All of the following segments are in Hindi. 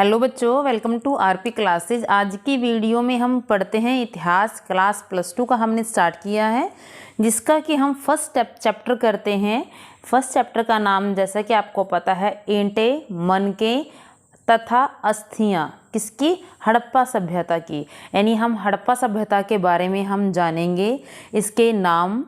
हेलो बच्चों, वेलकम टू आरपी क्लासेज। आज की वीडियो में हम पढ़ते हैं इतिहास क्लास +2 का हमने स्टार्ट किया है, जिसका कि हम फर्स्ट चैप्टर करते हैं। फर्स्ट चैप्टर का नाम जैसा कि आपको पता है, ईंटें, मनके तथा अस्थियां किसकी? हड़प्पा सभ्यता की। यानी हम हड़प्पा सभ्यता के बारे में हम जानेंगे, इसके नाम,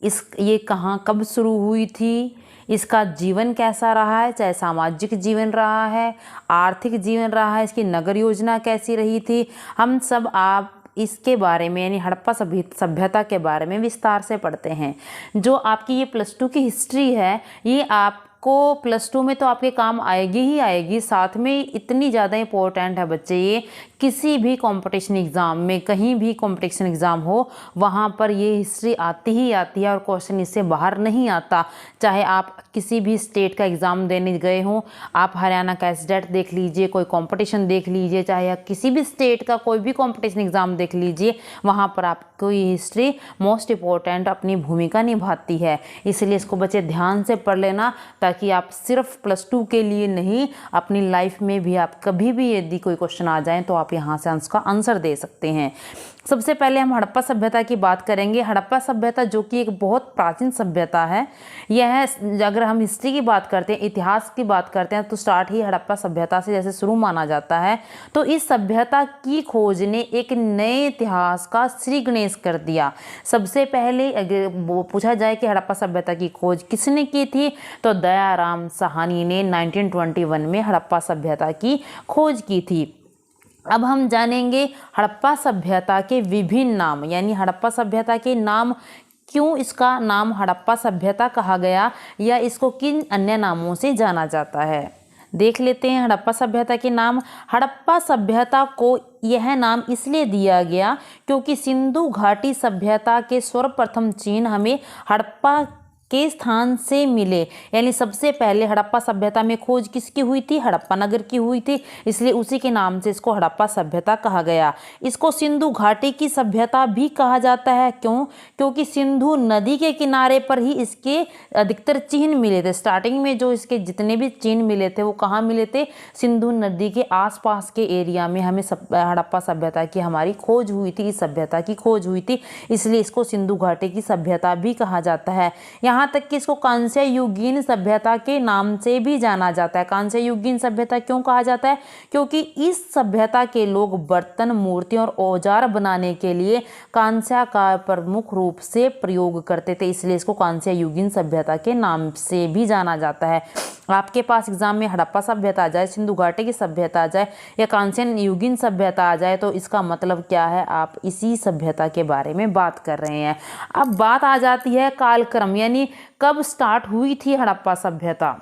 ये कहाँ कब शुरू हुई थी, इसका जीवन कैसा रहा है, चाहे सामाजिक जीवन रहा है, आर्थिक जीवन रहा है, इसकी नगर योजना कैसी रही थी, हम सब आप इसके बारे में यानी हड़प्पा सभ्यता के बारे में विस्तार से पढ़ते हैं। जो आपकी ये +2 की हिस्ट्री है, ये आपको +2 में तो आपके काम आएगी ही आएगी, साथ में इतनी ज़्यादा इम्पोर्टेंट है बच्चे, ये किसी भी कंपटीशन एग्ज़ाम में, कहीं भी कंपटीशन एग्ज़ाम हो, वहाँ पर ये हिस्ट्री आती ही आती है और क्वेश्चन इससे बाहर नहीं आता। चाहे आप किसी भी स्टेट का एग्ज़ाम देने गए हों, आप हरियाणा का एसडेट देख लीजिए, कोई कंपटीशन देख लीजिए, चाहे आप किसी भी स्टेट का कोई भी कंपटीशन एग्ज़ाम देख लीजिए, वहाँ पर आपको ये हिस्ट्री मोस्ट इम्पोर्टेंट अपनी भूमिका निभाती है। इसलिए इसको बच्चे ध्यान से पढ़ लेना, ताकि आप सिर्फ +2 के लिए नहीं, अपनी लाइफ में भी आप कभी भी यदि कोई क्वेश्चन आ जाए तो आप यहाँ से उसका आंसर दे सकते हैं। सबसे पहले हम हड़प्पा सभ्यता की बात करेंगे। हड़प्पा सभ्यता जो कि एक बहुत प्राचीन सभ्यता है, यह अगर हम हिस्ट्री की बात करते हैं, इतिहास की बात करते हैं, तो स्टार्ट ही हड़प्पा सभ्यता से जैसे शुरू माना जाता है। तो इस सभ्यता की खोज ने एक नए इतिहास का श्री गणेश कर दिया। सबसे पहले अगर पूछा जाए कि हड़प्पा सभ्यता की खोज किसने की थी, तो दयाराम साहनी ने 1921 में हड़प्पा सभ्यता की खोज की थी। अब हम जानेंगे हड़प्पा सभ्यता के विभिन्न नाम, यानी हड़प्पा सभ्यता के नाम, क्यों इसका नाम हड़प्पा सभ्यता कहा गया या इसको किन अन्य नामों से जाना जाता है। देख लेते हैं हड़प्पा सभ्यता के नाम। हड़प्पा सभ्यता को यह नाम इसलिए दिया गया क्योंकि सिंधु घाटी सभ्यता के सर्वप्रथम चिन्ह हमें हड़प्पा के स्थान से मिले। यानी सबसे पहले हड़प्पा सभ्यता में खोज किसकी हुई थी? हड़प्पा नगर की हुई थी, इसलिए उसी के नाम से इसको हड़प्पा सभ्यता कहा गया। इसको सिंधु घाटी की सभ्यता भी कहा जाता है। क्यों? क्योंकि सिंधु नदी के किनारे पर ही इसके अधिकतर चिन्ह मिले थे। स्टार्टिंग में जो इसके जितने भी चिन्ह मिले थे वो कहाँ मिले थे? सिंधु नदी के आसपास के एरिया में हमें हड़प्पा सभ्यता की हमारी खोज हुई थी, इस सभ्यता की खोज हुई थी, इसलिए इसको सिंधु घाटी की सभ्यता भी कहा जाता है। यहाँ तक कि इसको कांस्य युगीन सभ्यता के नाम से भी जाना जाता है। कांस्य युगीन सभ्यता क्यों कहा जाता है? क्योंकि इस सभ्यता के लोग बर्तन, मूर्ति और औजार बनाने के लिए कांस्य का प्रमुख रूप से प्रयोग करते थे, इसलिए इसको कांस्य युगीन सभ्यता के नाम से भी जाना जाता है। आपके पास एग्जाम में हड़प्पा सभ्यता आ जाए, सिंधु घाटी की सभ्यता आ जाए या कांस्य युगीन सभ्यता आ जाए, तो इसका मतलब क्या है? आप इसी सभ्यता के बारे में बात कर रहे हैं। अब बात आ जाती है कालक्रम, यानी कब स्टार्ट हुई थी हड़प्पा सभ्यता।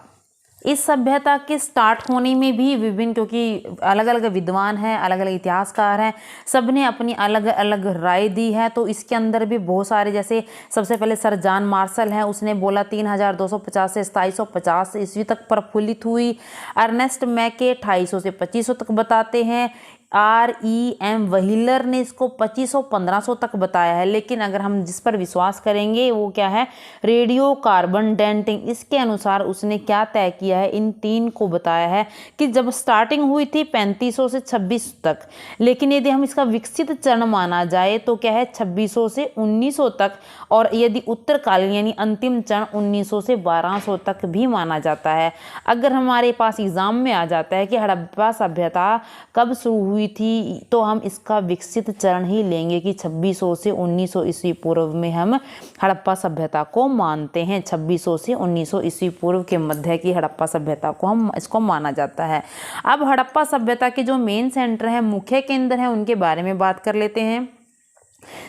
इस सभ्यता के स्टार्ट होने में भी विभिन्न, क्योंकि अलग अलग विद्वान हैं, अलग अलग इतिहासकार हैं, सब ने अपनी अलग अलग राय दी है, तो इसके अंदर भी बहुत सारे, जैसे सबसे पहले सर जॉन मार्शल हैं, उसने बोला 3250 से 2750 ईस्वी तक प्रफुल्लित हुई। अर्नेस्ट मैके 2800 से 2500 तक बताते हैं। REM व्हीलर ने इसको 2500-1500 तक बताया है। लेकिन अगर हम जिस पर विश्वास करेंगे वो क्या है? Radio carbon dating. इसके अनुसार उसने क्या तय किया है? इन तीन को बताया है कि जब स्टार्टिंग हुई थी 3500 से 2600 तक, लेकिन यदि हम इसका विकसित चरण माना जाए तो क्या है? 2600 से 1900 तक, और यदि उत्तरकालीन यानी अंतिम चरण 1900 से 1200 तक भी माना जाता है। अगर हमारे पास एग्जाम में आ जाता है कि हड़प्पा सभ्यता कब शुरू हुई थी, तो हम इसका विकसित चरण ही लेंगे कि 2600 से 1900 ईस्वी पूर्व में हम हड़प्पा सभ्यता को मानते हैं। 2600 से 1900 ईस्वी पूर्व के मध्य की हड़प्पा सभ्यता को हम इसको माना जाता है। अब हड़प्पा सभ्यता के जो मेन सेंटर हैं, मुख्य केंद्र हैं, उनके बारे में बात कर लेते हैं।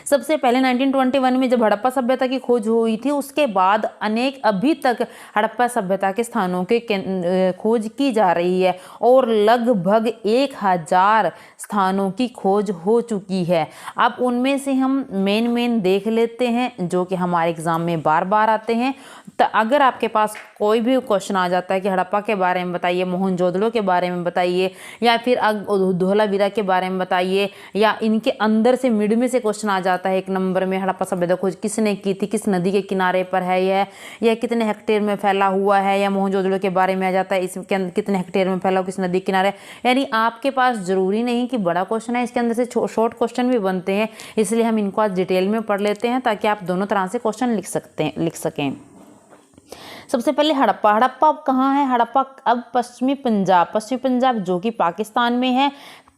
सबसे पहले 1921 में जब हड़प्पा सभ्यता की खोज हुई थी, उसके बाद अनेक अभी तक हड़प्पा सभ्यता के स्थानों के खोज की जा रही है और लगभग 1000 स्थानों की खोज हो चुकी है। अब उनमें से हम मेन देख लेते हैं जो कि हमारे एग्जाम में बार बार आते हैं। तो अगर आपके पास कोई भी क्वेश्चन आ जाता है कि हड़प्पा के बारे में बताइए, मोहनजोदड़ो के बारे में बताइए, या फिर धोलावीरा के बारे में बताइए, या इनके अंदर से मिड में से क्वेश्चन क्वेश्चन आ जाता है 1 नंबर में, हड़प्पा सभ्यता खोज किसने की थी, किस नदी के किनारे पर है यह कितने हेक्टेयर में फैला हुआ है, या मोहनजोदड़ो के बारे में आ जाता है इसके अंदर कितने हेक्टेयर में फैला हुआ, किस नदी के किनारे। यानी आपके पास जरूरी नहीं कि बड़ा क्वेश्चन है, इसके अंदर से शॉर्ट क्वेश्चन भी बनते हैं, इसलिए हम इनको आज डिटेल में पढ़ लेते हैं ताकि आप दोनों तरह से क्वेश्चन लिख सकें। सबसे पहले हड़प्पा कहाँ है? हड़प्पा अब पश्चिमी पंजाब जो कि पाकिस्तान में है।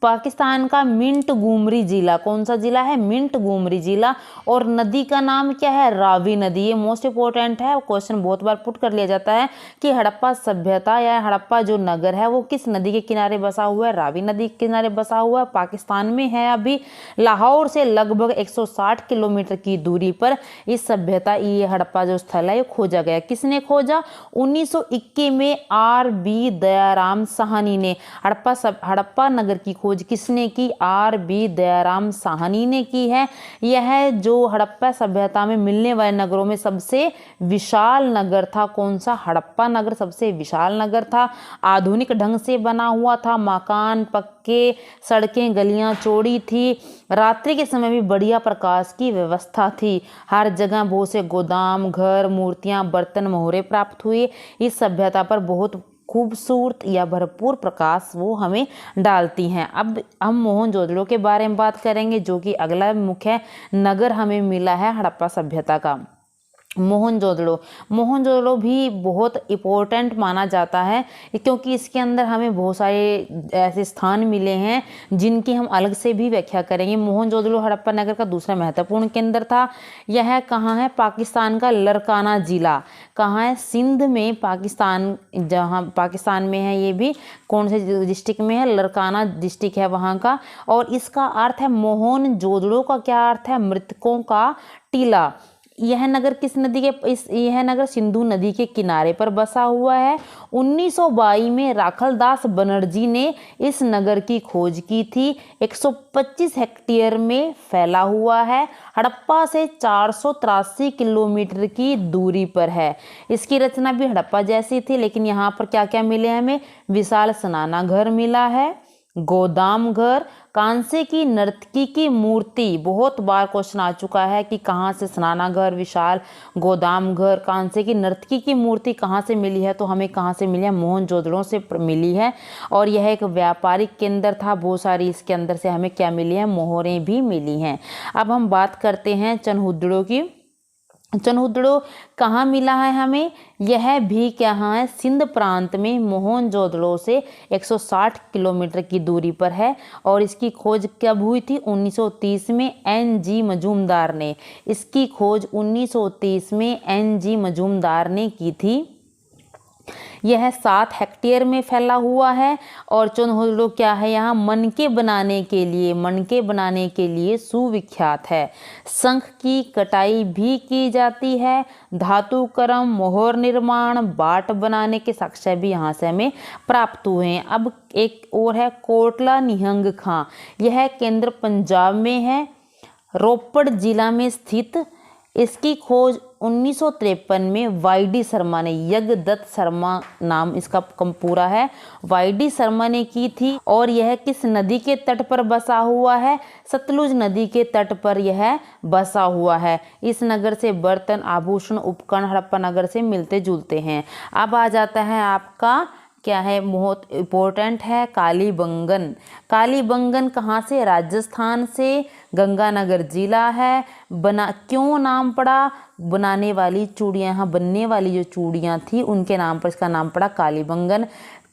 पाकिस्तान का मिंट गुमरी जिला, कौन सा जिला है? मिंट गुमरी जिला। और नदी का नाम क्या है? रावी नदी। ये मोस्ट इंपॉर्टेंट है, क्वेश्चन बहुत बार पुट कर लिया जाता है कि हड़प्पा सभ्यता या हड़प्पा जो नगर है वो किस नदी के किनारे बसा हुआ है? रावी नदी के किनारे बसा हुआ है, पाकिस्तान में है। अभी लाहौर से लगभग 160 किलोमीटर की दूरी पर इस सभ्यता, ये हड़प्पा जो स्थल है ये खोजा गया। किसने खोजा? 1921 में R.B. दयाराम साहनी ने हड़प्पा नगर की खोज किसने की? R.B. दयाराम साहनी ने की है। यह जो हड़प्पा सभ्यता में मिलने वाले नगरों में सबसे विशाल नगर था। कौन सा? हड़प्पा नगर सबसे विशाल नगर था। आधुनिक ढंग से बना हुआ था, मकान पक्के, सड़कें गलियां चौड़ी थी। रात्रि के समय भी बढ़िया प्रकाश की व्यवस्था थी। हर जगह बहुत से गोदाम, घर, मूर्तियां, बर्तन, मोहरे प्राप्त हुए। इस सभ्यता पर बहुत खूबसूरत या भरपूर प्रकाश वो हमें डालती हैं। अब हम मोहनजोदड़ो के बारे में बात करेंगे, जो कि अगला मुख्य नगर हमें मिला है हड़प्पा सभ्यता का। मोहनजोदड़ो भी बहुत इम्पोर्टेंट माना जाता है, क्योंकि इसके अंदर हमें बहुत सारे ऐसे स्थान मिले हैं जिनकी हम अलग से भी व्याख्या करेंगे। मोहनजोदड़ो हड़प्पा नगर का दूसरा महत्वपूर्ण केंद्र था। यह कहाँ है? पाकिस्तान का लरकाना जिला। कहाँ है? सिंध में, पाकिस्तान, जहाँ पाकिस्तान में है। ये भी कौन से डिस्ट्रिक्ट में है? लरकाना डिस्ट्रिक्ट है वहाँ का। और इसका अर्थ है मोहनजोदड़ो का क्या अर्थ है? मृतकों का टीला। यह नगर किस नदी के यह नगर सिंधु नदी के किनारे पर बसा हुआ है। 1922 में राखलदास बनर्जी ने इस नगर की खोज की थी। 125 हेक्टेयर में फैला हुआ है। हड़प्पा से 483 किलोमीटर की दूरी पर है। इसकी रचना भी हड़प्पा जैसी थी, लेकिन यहाँ पर क्या क्या मिले हमें? विशाल स्नानाघर मिला है, गोदाम घर, कांसे की नर्तकी की मूर्ति। बहुत बार क्वेश्चन आ चुका है कि कहाँ से स्नानाघर, विशाल गोदाम घर, कांसे की नर्तकी की मूर्ति कहाँ से मिली है? तो हमें कहाँ से मिली है? मोहनजोदड़ो से मिली है। और यह एक व्यापारिक केंद्र था। बहुत सारी इसके अंदर से हमें क्या मिली है? मोहरें भी मिली हैं। अब हम बात करते हैं चनहुदड़ो की। चनहुदड़ो कहाँ मिला है हमें? यह भी कहाँ है? सिंध प्रांत में मोहनजोदड़ो से 160 किलोमीटर की दूरी पर है। और इसकी खोज कब हुई थी? 1930 में N.G. मजूमदार ने। इसकी खोज 1930 में N.G. मजूमदार ने की थी। यह 7 हेक्टेयर में फैला हुआ है। और चनहुदड़ो क्या है? यहाँ मनके बनाने के लिए सुविख्यात है। शंख की कटाई भी की जाती है। धातुकर्म, मोहर निर्माण, बाट बनाने के साक्ष्य भी यहाँ से हमें प्राप्त हुए हैं। अब एक और है कोटला निहंग खां। यह केंद्र पंजाब में है, रोपड़ जिला में स्थित। इसकी खोज 1953 में वाई.डी. शर्मा ने, यज्ञदत्त शर्मा नाम इसका पूरा है, वाई.डी. शर्मा ने की थी। और यह किस नदी के तट पर बसा हुआ है? सतलुज नदी के तट पर यह बसा हुआ है। इस नगर से बर्तन, आभूषण, उपकरण हड़प्पा नगर से मिलते जुलते हैं। अब आ जाता है आपका क्या है? बहुत इम्पोर्टेंट है कालीबंगन। कालीबंगन कहाँ से? राजस्थान से। गंगानगर जिला है। क्यों नाम पड़ा? बनाने वाली चूड़ियाँ, यहाँ बनने वाली जो चूड़ियाँ थी उनके नाम पर इसका नाम पड़ा कालीबंगन।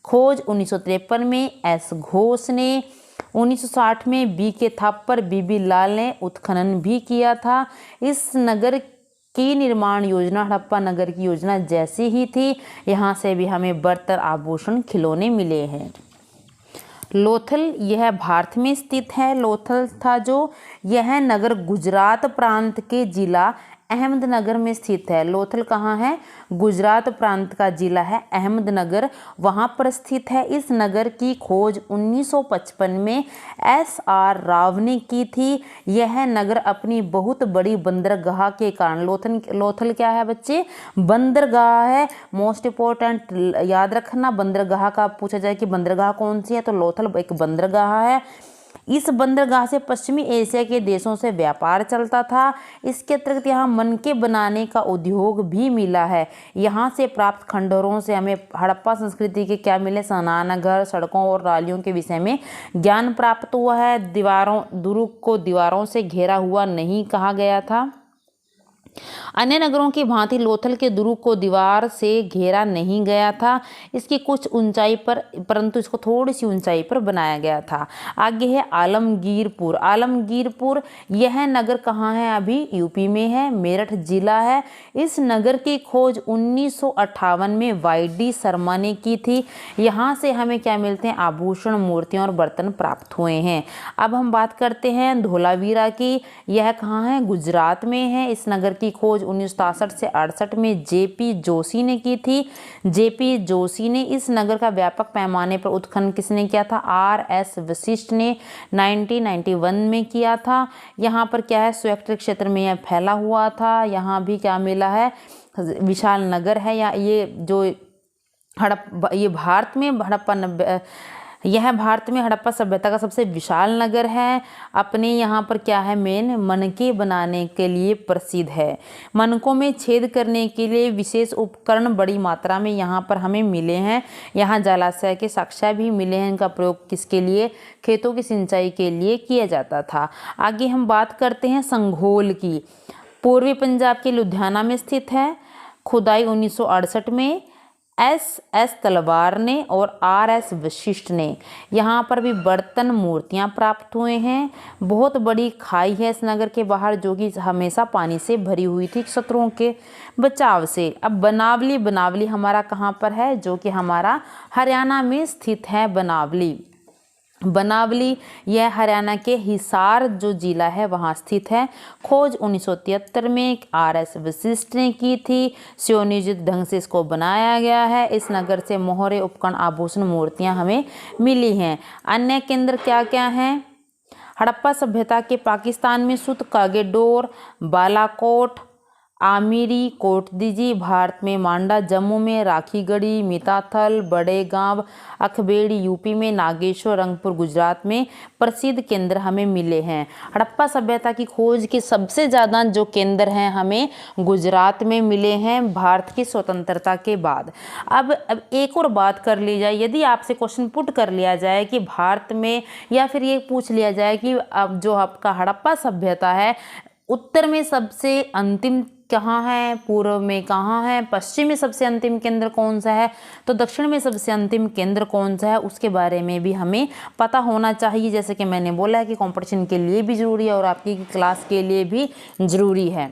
खोज 1953 में S. घोष ने। 1960 में B.K. थापर, B.B. लाल ने उत्खनन भी किया था। इस नगर की निर्माण योजना हड़प्पा नगर की योजना जैसी ही थी। यहाँ से भी हमें बर्तन, आभूषण, खिलौने मिले हैं। लोथल, यह भारत में स्थित है। लोथल था जो, यह नगर गुजरात प्रांत के जिला अहमदनगर में स्थित है। लोथल कहाँ है? गुजरात प्रांत का जिला है अहमदनगर, वहाँ पर स्थित है। इस नगर की खोज 1955 में S.R. राव ने की थी। यह नगर अपनी बहुत बड़ी बंदरगाह के कारण, लोथल क्या है बच्चे? बंदरगाह है। मोस्ट इम्पोर्टेंट याद रखना, बंदरगाह का पूछा जाए कि बंदरगाह कौन सी है तो लोथल एक बंदरगाह है। इस बंदरगाह से पश्चिमी एशिया के देशों से व्यापार चलता था। इसके अतिरिक्त यहाँ मनके बनाने का उद्योग भी मिला है। यहाँ से प्राप्त खंडहरों से हमें हड़प्पा संस्कृति के क्या मिले, स्नानघर, सड़कों और नालियों के विषय में ज्ञान प्राप्त हुआ है। दुर्ग को दीवारों से घेरा हुआ नहीं कहा गया था। अन्य नगरों की भांति लोथल के दुर्ग को दीवार से घेरा नहीं गया था। इसकी कुछ ऊंचाई पर, परंतु इसको थोड़ी सी ऊंचाई पर बनाया गया था। आगे है आलमगीरपुर। आलमगीरपुर यह नगर कहाँ है? अभी यूपी में है, मेरठ जिला है। इस नगर की खोज 1958 में वाई.डी. शर्मा ने की थी। यहाँ से हमें क्या मिलते हैं? आभूषण, मूर्तियाँ और बर्तन प्राप्त हुए हैं। अब हम बात करते हैं धोलावीरा की। यह कहाँ है? गुजरात में है। इस नगर की खोज 1967 से 68 में जे.पी. जोशी ने की थी। जे.पी. जोशी ने इस नगर का व्यापक पैमाने पर उत्खनन किसने किया था? आर.एस. वशिष्ठ ने 1991 में किया था। यहाँ पर क्या है? स्वेक्टर क्षेत्र में यह फैला हुआ था। यहाँ भी क्या मिला है? विशाल नगर है। या ये जो भारत में हड़प्पा सभ्यता का सबसे विशाल नगर है। अपने यहाँ पर क्या है? मेन मनके बनाने के लिए प्रसिद्ध है। मनकों में छेद करने के लिए विशेष उपकरण बड़ी मात्रा में यहाँ पर हमें मिले हैं। यहाँ जलाशय के साक्ष्य भी मिले हैं। इनका प्रयोग किसके लिए? खेतों की सिंचाई के लिए किया जाता था। आगे हम बात करते हैं संघोल की। पूर्वी पंजाब के लुधियाना में स्थित है। खुदाई 1968 में एस तलवार ने और आर.एस. वशिष्ठ ने। यहाँ पर भी बर्तन, मूर्तियाँ प्राप्त हुए हैं। बहुत बड़ी खाई है इस नगर के बाहर, जो कि हमेशा पानी से भरी हुई थी शत्रुओं के बचाव से। अब बनावली हमारा कहाँ पर है? जो कि हमारा हरियाणा में स्थित है। बनावली यह हरियाणा के हिसार जो जिला है वहाँ स्थित है। खोज 1973 में आर.एस. वशिष्ठ ने की थी। सुनियोजित ढंग से इसको बनाया गया है। इस नगर से मोहरे, उपकरण, आभूषण, मूर्तियाँ हमें मिली हैं। अन्य केंद्र क्या क्या हैं? हड़प्पा सभ्यता के पाकिस्तान में सुत, कागेडोर, बालाकोट, आमिरी, कोटदीजी। भारत में मांडा, जम्मू में राखीगढ़ी, मिताथल, बड़े गांव, अखबेड़ी। यूपी में नागेश्वर, रंगपुर। गुजरात में प्रसिद्ध केंद्र हमें मिले हैं। हड़प्पा सभ्यता की खोज के सबसे ज़्यादा जो केंद्र हैं हमें गुजरात में मिले हैं भारत की स्वतंत्रता के बाद। अब एक और बात कर ली जाए, यदि आपसे क्वेश्चन पुट कर लिया जाए कि भारत में, या फिर ये पूछ लिया जाए कि अब जो आपका हड़प्पा सभ्यता है उत्तर में सबसे अंतिम कहाँ है, पूर्व में कहाँ है, पश्चिम में सबसे अंतिम केंद्र कौन सा है, तो दक्षिण में सबसे अंतिम केंद्र कौन सा है, उसके बारे में भी हमें पता होना चाहिए। जैसे कि मैंने बोला है कि कंपटीशन के लिए भी ज़रूरी है और आपकी क्लास के लिए भी ज़रूरी है।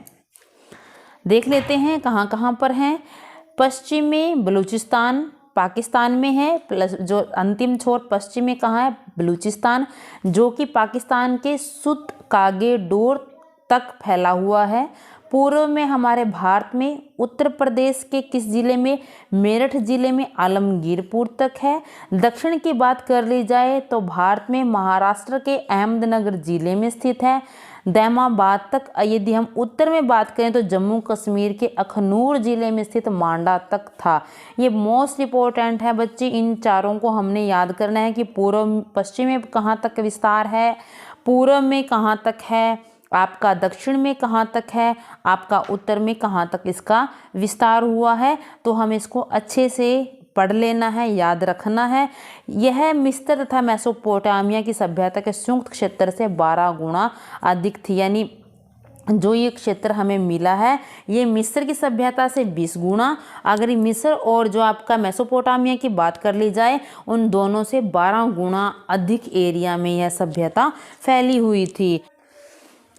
देख लेते हैं कहाँ कहाँ पर हैं। पश्चिम में बलूचिस्तान पाकिस्तान में है, प्लस जो अंतिम छोर पश्चिम में कहाँ है? बलूचिस्तान, जो कि पाकिस्तान के सुत कागेडोर तक फैला हुआ है। पूर्व में हमारे भारत में उत्तर प्रदेश के किस जिले में? मेरठ जिले में आलमगीरपुर तक है। दक्षिण की बात कर ली जाए तो भारत में महाराष्ट्र के अहमदनगर जिले में स्थित है। दैमाबाद तक। यदि हम उत्तर में बात करें तो जम्मू कश्मीर के अखनूर जिले में स्थित मांडा तक था। ये मोस्ट इम्पोर्टेंट है बच्चे, इन चारों को हमने याद करना है कि पूर्व पश्चिम में कहाँ तक विस्तार है, पूर्व में कहाँ तक है, आपका दक्षिण में कहाँ तक है, आपका उत्तर में कहाँ तक इसका विस्तार हुआ है। तो हमें इसको अच्छे से पढ़ लेना है, याद रखना है। यह मिस्र तथा मेसोपोटामिया की सभ्यता के संयुक्त क्षेत्र से 12 गुना अधिक थी। यानी जो ये क्षेत्र हमें मिला है ये मिस्र की सभ्यता से 20 गुना, अगर मिस्र और जो आपका मेसोपोटामिया की बात कर ली जाए उन दोनों से 12 गुना अधिक एरिया में यह सभ्यता फैली हुई थी।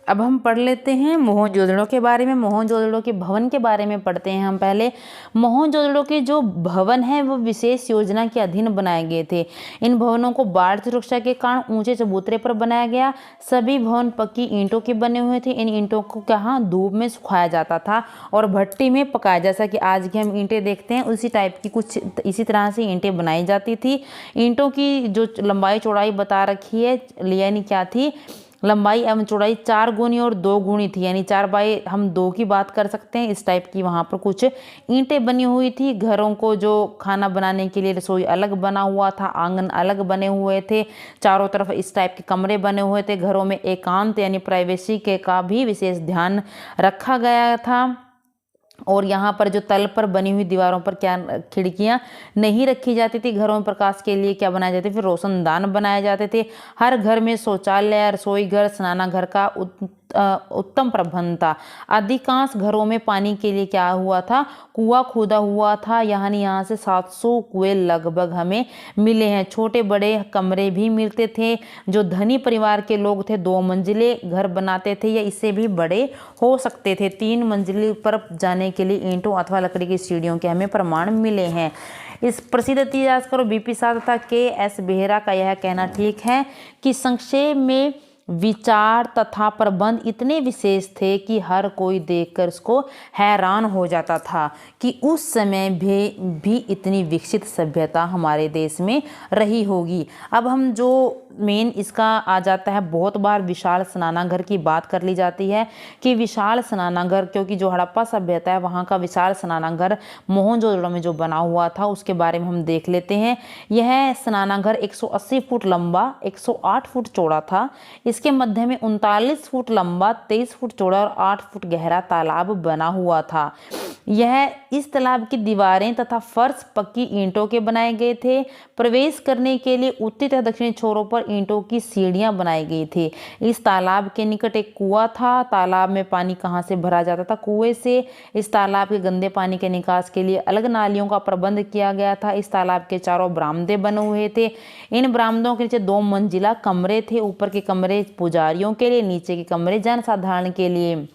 अब हम पढ़ लेते हैं मोहनजोदड़ो के बारे में। मोहनजोदड़ो के भवन के बारे में पढ़ते हैं हम पहले। मोहनजोदड़ो के जो भवन हैं वो विशेष योजना के अधीन बनाए गए थे। इन भवनों को बाढ़ सुरक्षा के कारण ऊंचे चबूतरे पर बनाया गया। सभी भवन पक्की ईंटों के बने हुए थे। इन ईंटों को कहाँ धूप में सुखाया जाता था और भट्टी में पकाया, जैसा कि आज की हम ईंटें देखते हैं उसी टाइप की कुछ इसी तरह से ईंटें बनाई जाती थी। ईंटों की जो लंबाई चौड़ाई बता रखी है यानी क्या थी, लंबाई एवं चौड़ाई 4 गुनी और 2 गुनी थी, यानी 4 बाई हम 2 की बात कर सकते हैं। इस टाइप की वहाँ पर कुछ ईंटें बनी हुई थी। घरों को जो खाना बनाने के लिए रसोई अलग बना हुआ था, आंगन अलग बने हुए थे, चारों तरफ इस टाइप के कमरे बने हुए थे। घरों में एकांत यानी प्राइवेसी के का भी विशेष ध्यान रखा गया था। और यहाँ पर जो तल पर बनी हुई दीवारों पर क्या खिड़कियाँ नहीं रखी जाती थी। घरों में प्रकाश के लिए क्या बनाए जाते थे, फिर रोशनदान बनाए जाते थे। हर घर में शौचालय, रसोई घर, स्नानाघर का उत्तम प्रबंध था। अधिकांश घरों में पानी के लिए क्या हुआ था, कुआं खोदा हुआ था। यहाँ से 700 कुएं लगभग हमें मिले हैं। छोटे बड़े कमरे भी मिलते थे। जो धनी परिवार के लोग थे 2 मंजिले घर बनाते थे या इससे भी बड़े हो सकते थे। 3 मंजिले पर जाने के लिए ईंटों अथवा लकड़ी की सीढ़ियों के हमें प्रमाण मिले हैं। इस प्रसिद्ध इतिहासकार बीपी शाह तथा के.एस. बेहरा का यह कहना ठीक है कि संक्षेप में विचार तथा प्रबंध इतने विशेष थे कि हर कोई देखकर उसको हैरान हो जाता था कि उस समय भी इतनी विकसित सभ्यता हमारे देश में रही होगी। अब हम जो मेन इसका आ जाता है, बहुत बार विशाल स्नानागार की बात कर ली जाती है कि विशाल स्नानागार, क्योंकि जो हड़प्पा सभ्यता है वहाँ का विशाल स्नानागार मोहनजोदड़ो में जो बना हुआ था उसके बारे में हम देख लेते हैं। यह स्नानागार 180 फुट लंबा, 108 फुट चौड़ा था। इसके मध्य में 39 फुट लंबा, 23 फुट चौड़ा और 8 फुट गहरा तालाब बना हुआ था। इस तालाब की दीवारें तथा फर्श पक्की ईंटों के बनाए गए थे। प्रवेश करने के लिए उत्तरी तथा दक्षिणी छोरों पर ईंटों की सीढ़ियां बनाई गई थी। इस तालाब के निकट एक कुआं था। तालाब में पानी कहां से भरा जाता था, कुएं से। इस तालाब के गंदे पानी के निकास के लिए अलग नालियों का प्रबंध किया गया था। इस तालाब के चारों बरामदे बने हुए थे। इन बरामदों के नीचे 2 मंजिला कमरे थे। ऊपर के कमरे पुजारियों के लिए, नीचे के कमरे जनसाधारण के लिए।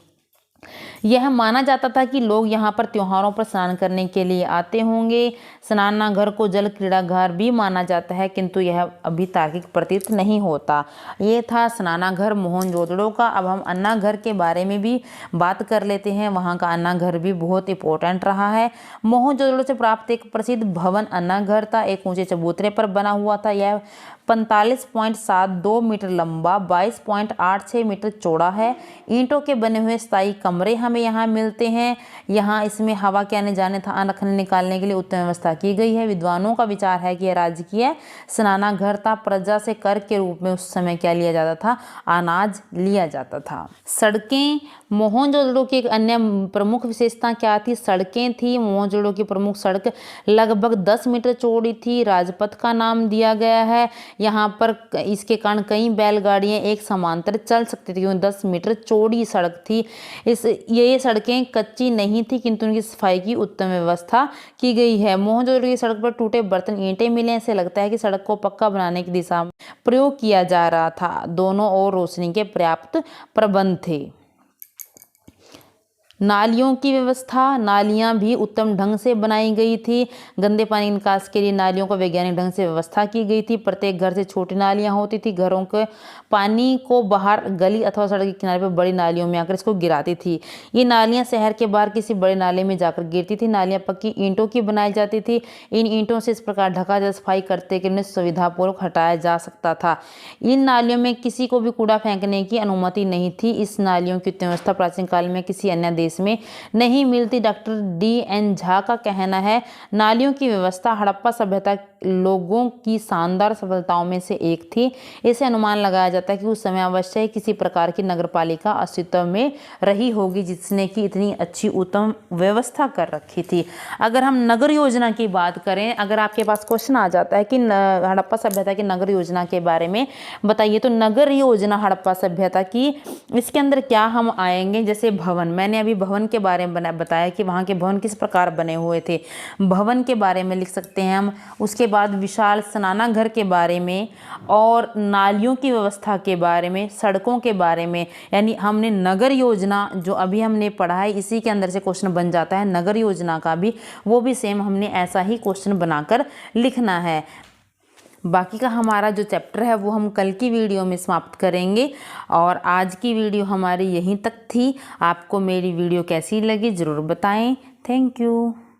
यह माना जाता था कि लोग यहाँ पर त्योहारों पर स्नान करने के लिए आते होंगे। स्नानागार को जल क्रीड़ागार भी माना जाता है, किंतु यह अभी तार्किक प्रतीत नहीं होता। ये था स्नानागार मोहनजोदड़ो का। अब हम अन्नाघर के बारे में भी बात कर लेते हैं। वहाँ का अन्नाघर भी बहुत इंपॉर्टेंट रहा है। मोहनजोदड़ो से प्राप्त एक प्रसिद्ध भवन अन्नाघर था। एक ऊंचे चबूतरे पर बना हुआ था। यह 45.72 मीटर लंबा, 22.86 मीटर चौड़ा है। ईंटों के बने हुए स्थायी कमरे हमें यहाँ मिलते हैं। यहाँ इसमें हवा के आने जाने था रखने निकालने के लिए उत्तम व्यवस्था की गई है। विद्वानों का विचार है कि यह राजकीय स्नानागार था। प्रजा से कर के रूप में उस समय क्या लिया जाता था, अनाज लिया जाता था। सड़कें, मोहनजोदड़ो की एक अन्य प्रमुख विशेषता क्या थी, सड़कें थी। मोहनजोदड़ो की प्रमुख सड़क लगभग 10 मीटर चौड़ी थी। राजपथ का नाम दिया गया है। यहाँ पर इसके कारण कई बैलगाड़ियाँ एक समांतर चल सकती थी, क्योंकि 10 मीटर चौड़ी सड़क थी। ये सड़कें कच्ची नहीं थी, किंतु उनकी सफाई की उत्तम व्यवस्था की गई है। मोहनजोदड़ो की सड़क पर टूटे बर्तन, ईंटें मिले। ऐसे लगता है कि सड़क को पक्का बनाने की दिशा में प्रयोग किया जा रहा था। दोनों ओर रोशनी के पर्याप्त प्रबंध थे। नालियों की व्यवस्था, नालियां भी उत्तम ढंग से बनाई गई थी। गंदे पानी निकास के लिए नालियों को वैज्ञानिक ढंग से व्यवस्था की गई थी। प्रत्येक घर से छोटी नालियां होती थी। घरों के पानी को बाहर गली अथवा सड़क के किनारे पर बड़ी नालियों में आकर इसको गिराती थी। ये नालियां शहर के बाहर किसी बड़े नाले में जाकर गिरती थी। नालियां पक्की ईंटों की बनाई जाती थी। इन ईंटों से इस प्रकार ढका जा सफाई करते कि उन्हें सुविधापूर्वक हटाया जा सकता था। इन नालियों में किसी को भी कूड़ा फेंकने की अनुमति नहीं थी। इस नालियों की व्यवस्था प्राचीन काल में किसी अन्य देश में नहीं मिलती। Doctor D.N. झा का कहना है, नालियों की व्यवस्था हड़प्पा सभ्यता लोगों की शानदार सफलताओं में से एक थी। इसे अनुमान लगाया जाता है कि उस समय अवश्य किसी प्रकार की नगरपालिका अस्तित्व में रही होगी जिसने की इतनी अच्छी उत्तम व्यवस्था कर रखी थी। अगर हम नगर योजना की बात करें, अगर आपके पास क्वेश्चन आ जाता है कि हड़प्पा सभ्यता की नगर योजना के बारे में बताइए, तो नगर योजना हड़प्पा सभ्यता की, इसके अंदर क्या हम आएंगे, जैसे भवन, मैंने अभी भवन के बारे में बताया कि वहाँ के भवन किस प्रकार बने हुए थे, भवन के बारे में लिख सकते हैं हम। उसके बाद विशाल स्नानागार के बारे में और नालियों की व्यवस्था के बारे में, सड़कों के बारे में, यानी हमने नगर योजना जो अभी हमने पढ़ा है इसी के अंदर से क्वेश्चन बन जाता है। नगर योजना का भी वो भी सेम हमने ऐसा ही क्वेश्चन बनाकर लिखना है। बाकी का हमारा जो चैप्टर है वो हम कल की वीडियो में समाप्त करेंगे। और आज की वीडियो हमारी यहीं तक थी। आपको मेरी वीडियो कैसी लगी ज़रूर बताएं। Thank you.